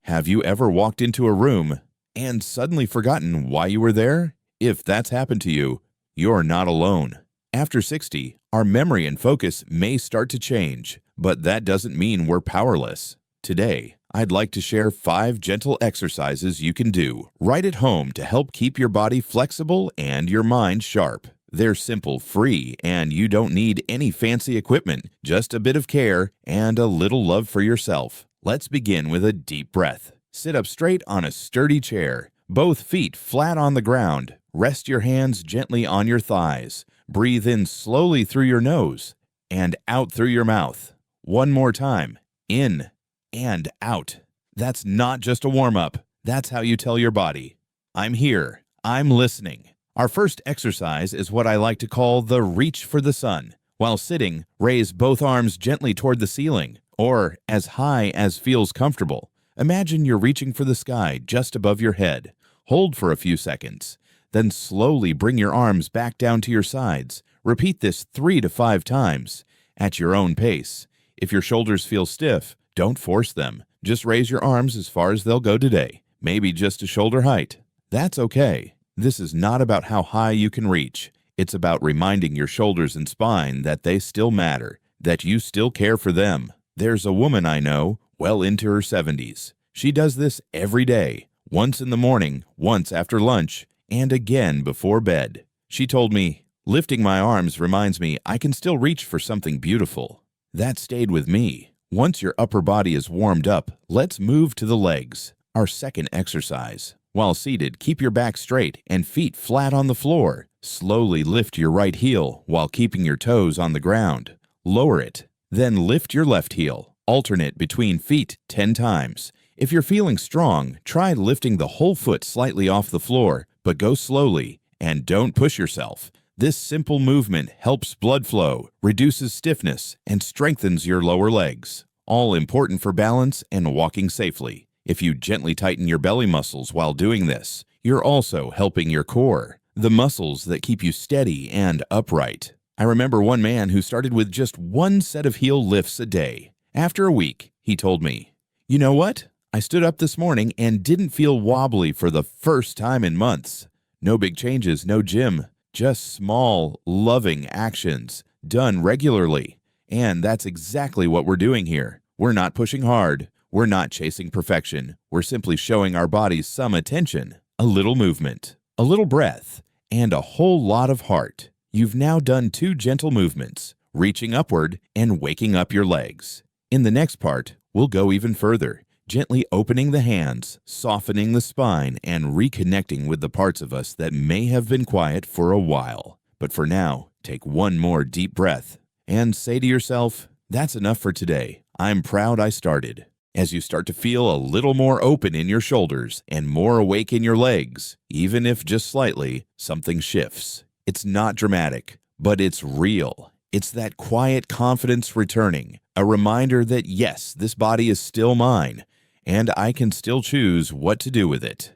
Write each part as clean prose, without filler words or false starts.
Have you ever walked into a room and suddenly forgotten why you were there? If that's happened to you, you're not alone. After 60, our memory and focus may start to change, but that doesn't mean we're powerless. Today, I'd like to share 5 gentle exercises you can do right at home to help keep your body flexible and your mind sharp. They're simple, free, and you don't need any fancy equipment, just a bit of care and a little love for yourself. Let's begin with a deep breath. Sit up straight on a sturdy chair, both feet flat on the ground. Rest your hands gently on your thighs. Breathe in slowly through your nose and out through your mouth. One more time. In and out. That's not just a warm-up. That's how you tell your body, I'm here. I'm listening. Our first exercise is what I like to call the reach for the sun. While sitting, raise both arms gently toward the ceiling, or as high as feels comfortable. Imagine you're reaching for the sky just above your head. Hold for a few seconds. Then slowly bring your arms back down to your sides. Repeat this 3 to 5 times at your own pace. If your shoulders feel stiff, don't force them. Just raise your arms as far as they'll go today, maybe just to shoulder height. That's okay. This is not about how high you can reach. It's about reminding your shoulders and spine that they still matter, that you still care for them. There's a woman I know, well into her 70s. She does this every day, once in the morning, once after lunch, and again before bed. She told me, lifting my arms reminds me I can still reach for something beautiful. That stayed with me. Once your upper body is warmed up, let's move to the legs, our second exercise. While seated, keep your back straight and feet flat on the floor. Slowly lift your right heel while keeping your toes on the ground. Lower it. Then lift your left heel. Alternate between feet 10 times. If you're feeling strong, try lifting the whole foot slightly off the floor, but go slowly and don't push yourself. This simple movement helps blood flow, reduces stiffness, and strengthens your lower legs. All important for balance and walking safely. If you gently tighten your belly muscles while doing this, you're also helping your core, the muscles that keep you steady and upright. I remember one man who started with just 1 set of heel lifts a day. After a week, he told me, "You know what? I stood up this morning and didn't feel wobbly for the first time in months. No big changes, no gym, just small, loving actions done regularly." And that's exactly what we're doing here. We're not pushing hard. We're not chasing perfection. We're simply showing our bodies some attention, a little movement, a little breath, and a whole lot of heart. You've now done 2 gentle movements, reaching upward and waking up your legs. In the next part, we'll go even further, gently opening the hands, softening the spine, and reconnecting with the parts of us that may have been quiet for a while. But for now, take one more deep breath and say to yourself, that's enough for today. I'm proud I started. As you start to feel a little more open in your shoulders and more awake in your legs, even if just slightly, something shifts. It's not dramatic, but it's real. It's that quiet confidence returning, a reminder that yes, this body is still mine, and I can still choose what to do with it.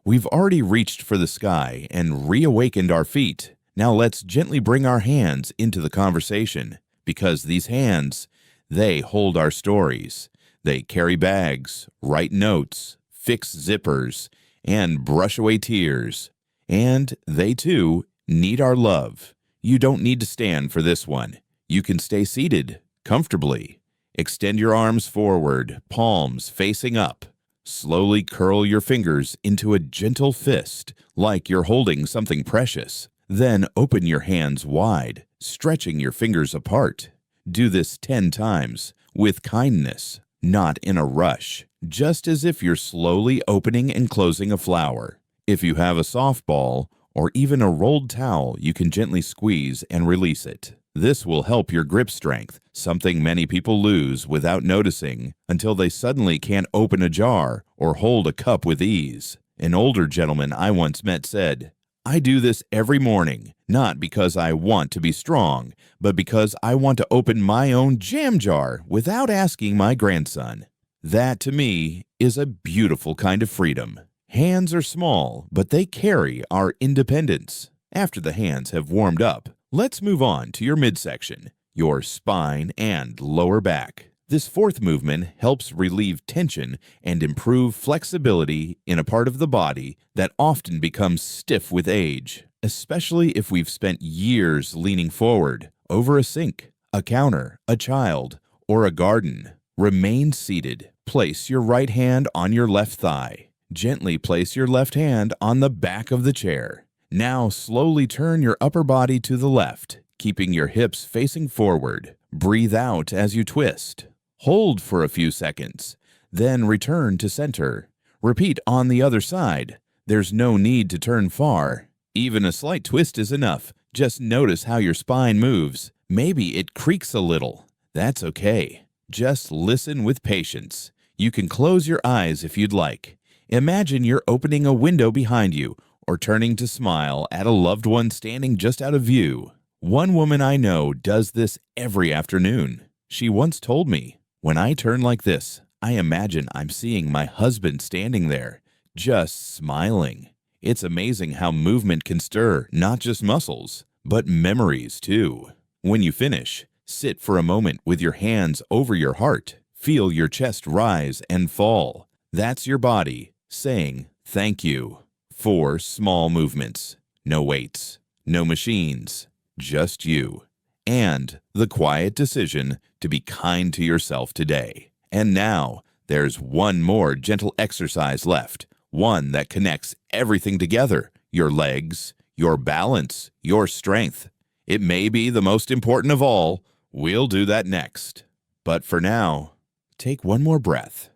We've already reached for the sky and reawakened our feet. Now let's gently bring our hands into the conversation, because these hands, they hold our stories. They carry bags, write notes, fix zippers, and brush away tears. And they, too, need our love. You don't need to stand for this one. You can stay seated, comfortably. Extend your arms forward, palms facing up. Slowly curl your fingers into a gentle fist, like you're holding something precious. Then open your hands wide, stretching your fingers apart. Do this 10 times, with kindness. Not in a rush, just as if you're slowly opening and closing a flower. If you have a softball or even a rolled towel, you can gently squeeze and release it. This will help your grip strength, something many people lose without noticing until they suddenly can't open a jar or hold a cup with ease. An older gentleman I once met said, "I do this every morning, not because I want to be strong, but because I want to open my own jam jar without asking my grandson." That, to me, is a beautiful kind of freedom. Hands are small, but they carry our independence. After the hands have warmed up, let's move on to your midsection, your spine and lower back. This fourth movement helps relieve tension and improve flexibility in a part of the body that often becomes stiff with age, especially if we've spent years leaning forward over a sink, a counter, a child, or a garden. Remain seated. Place your right hand on your left thigh. Gently place your left hand on the back of the chair. Now slowly turn your upper body to the left, keeping your hips facing forward. Breathe out as you twist. Hold for a few seconds, then return to center. Repeat on the other side. There's no need to turn far. Even a slight twist is enough. Just notice how your spine moves. Maybe it creaks a little. That's okay. Just listen with patience. You can close your eyes if you'd like. Imagine you're opening a window behind you or turning to smile at a loved one standing just out of view. One woman I know does this every afternoon. She once told me, "When I turn like this, I imagine I'm seeing my husband standing there, just smiling." It's amazing how movement can stir not just muscles, but memories too. When you finish, sit for a moment with your hands over your heart. Feel your chest rise and fall. That's your body saying thank you. 4 small movements. No weights, no machines, just you. And the quiet decision to be kind to yourself today. And now, there's one more gentle exercise left, one that connects everything together, your legs, your balance, your strength. It may be the most important of all. We'll do that next. But for now, take one more breath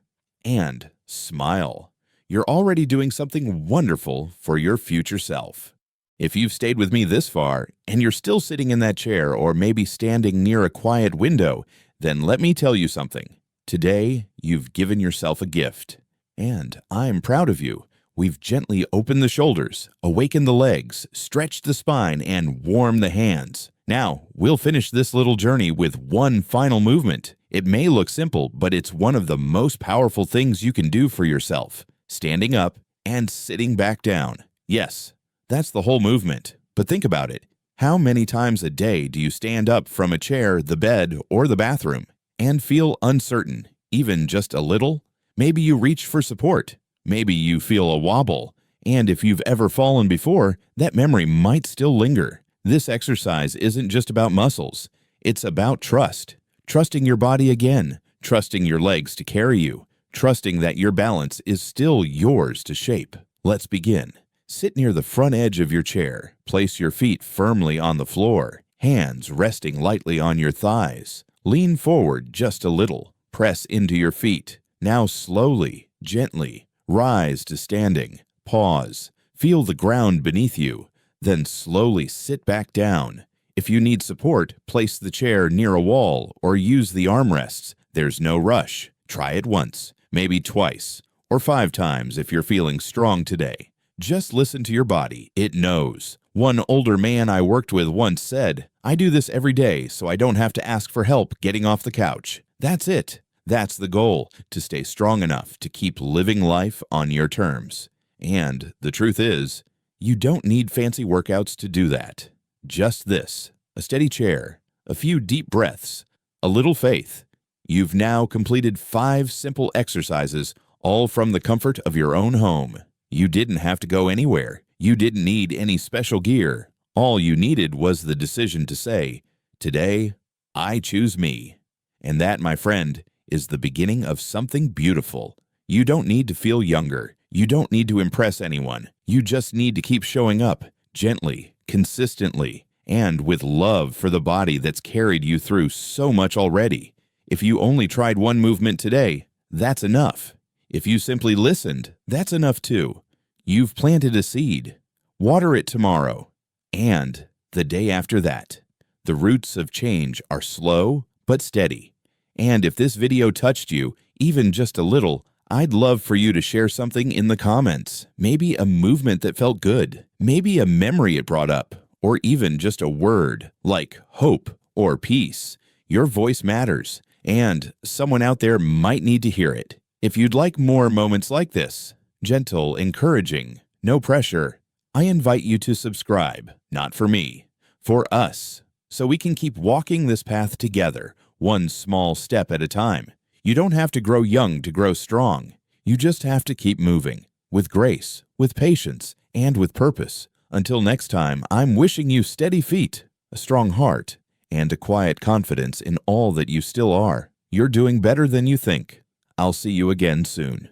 and smile. You're already doing something wonderful for your future self. If you've stayed with me this far and you're still sitting in that chair or maybe standing near a quiet window, then let me tell you something. Today, you've given yourself a gift. And I'm proud of you. We've gently opened the shoulders, awakened the legs, stretched the spine, and warmed the hands. Now, we'll finish this little journey with one final movement. It may look simple, but it's one of the most powerful things you can do for yourself. Standing up and sitting back down. Yes, that's the whole movement. But think about it. How many times a day do you stand up from a chair, the bed, or the bathroom and feel uncertain, even just a little? Maybe you reach for support. Maybe you feel a wobble. And if you've ever fallen before, that memory might still linger. This exercise isn't just about muscles. It's about trust. Trusting your body again. Trusting your legs to carry you. Trusting that your balance is still yours to shape. Let's begin. Sit near the front edge of your chair. Place your feet firmly on the floor, hands resting lightly on your thighs. Lean forward just a little. Press into your feet. Now slowly, gently, rise to standing. Pause. Feel the ground beneath you. Then slowly sit back down. If you need support, place the chair near a wall or use the armrests. There's no rush. Try it once, maybe twice, or 5 times if you're feeling strong today. Just listen to your body. It knows. One older man I worked with once said, "I do this every day so I don't have to ask for help getting off the couch." That's it. That's the goal, to stay strong enough to keep living life on your terms. And the truth is, you don't need fancy workouts to do that. Just this, a steady chair, a few deep breaths, a little faith. You've now completed 5 simple exercises, all from the comfort of your own home. You didn't have to go anywhere. You didn't need any special gear. All you needed was the decision to say, "Today, I choose me." And that, my friend, is the beginning of something beautiful. You don't need to feel younger. You don't need to impress anyone. You just need to keep showing up, gently, consistently, and with love for the body that's carried you through so much already. If you only tried one movement today, that's enough. If you simply listened, that's enough too. You've planted a seed. Water it tomorrow, and the day after that. The roots of change are slow but steady. And if this video touched you, even just a little, I'd love for you to share something in the comments. Maybe a movement that felt good, maybe a memory it brought up, or even just a word like hope or peace. Your voice matters, and someone out there might need to hear it. If you'd like more moments like this, gentle, encouraging, no pressure, I invite you to subscribe, not for me, for us, so we can keep walking this path together, one small step at a time. You don't have to grow young to grow strong. You just have to keep moving, with grace, with patience, and with purpose. Until next time, I'm wishing you steady feet, a strong heart, and a quiet confidence in all that you still are. You're doing better than you think. I'll see you again soon.